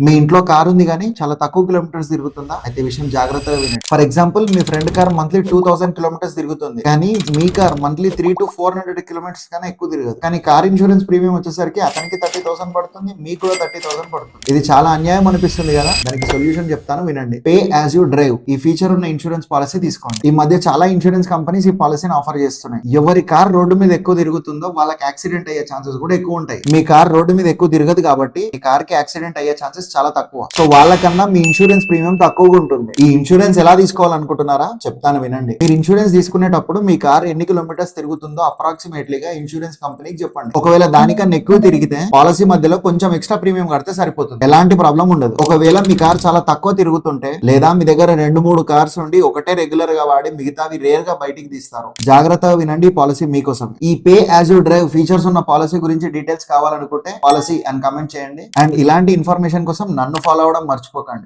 మీ ఇంట్లో కార్ ఉంది కానీ చాలా తక్కువ కిలోమీటర్స్ తిరుగుతుందా? అయితే ఈ విషయం జాగ్రత్తగా వినండి. For example, me friend car monthly 2000 kilometres తిరుగుతుంది, కానీ మీ కార్ మంత్లీ 300 to 400 కిలోమీటర్స్ కన్నా ఎక్కువ తిరగదు. కానీ కార్ ఇన్సూరెన్స్ ప్రీమియం వచ్చేసరికి అతనికి 30,000 పడుతుంది, మీకు కూడా 30,000 పడుతుంది. ఇది చాలా అన్యాయం అనిపిస్తుంది కదా. దానికి సొల్యూషన్ చెప్తాను, వినండి. పే యాజ్ యూ డ్రైవ్ ఈ ఫీచర్ ఉన్న ఇన్సూరెన్స్ పాలసీ తీసుకోండి. ఈ మధ్య చాలా ఇన్సూరెన్స్ కంపెనీస్ ఈ పాలసీని ఆఫర్ చేస్తున్నాయి. ఎవరి కార్ రోడ్డు మీద ఎక్కువ తిరుగుతుందో వాళ్ళకి యాక్సిడెంట్ అయ్యే ఛాన్సెస్ కూడా ఎక్కువ ఉంటాయి. మీ కార్ రోడ్డు మీద ఎక్కువ తిరగదు కాబట్టి మీ కార్ కి యాక్సిడెంట్ అయ్యే ఛాన్సెస్ చాలా తక్కువ. సో వాళ్ళకన్నా మీ ఇన్సూరెన్స్ ప్రీమియం తక్కువగా ఉంటుంది. ఈ ఇన్సూరెన్స్ ఎలా తీసుకోవాలనుకుంటున్నారా? చెప్తాను, వినండి. మీరు ఇన్సూరెన్స్ తీసుకునేటప్పుడు మీ కార్ ఎన్ని కిలోమీటర్స్ తిరుగుతుందో అప్రాక్సిమేట్లీగా ఇన్సూరెన్స్ కంపెనీకి చెప్పండి. ఒకవేళ దానికన్నా ఎక్కువ తిరిగితే పాలసీ మధ్యలో కొంచెం ఎక్స్ట్రా ప్రీమియం కడితే సరిపోతుంది, ఎలాంటి ప్రాబ్లం ఉండదు. ఒకవేళ మీ కార్ చాలా తక్కువ తిరుగుతుంటే, లేదా మీ దగ్గర 2-3 కార్స్ ఉండి ఒకటే రెగ్యులర్ గా వాడి మిగతావి రేర్ గా బయటికి తీస్తారు. జాగ్రత్తగా వినండి, పాలసీ మీకోసం. ఈ pay as you drive features ఉన్న పాలసీ గురించి డీటెయిల్స్ కావాలనుకుంటే పాలసీ అని కమెంట్ చేయండి. అండ్ ఇలాంటి ఇన్ఫర్మేషన్ కోసం నన్ను ఫాలో అవడం మర్చిపోకండి.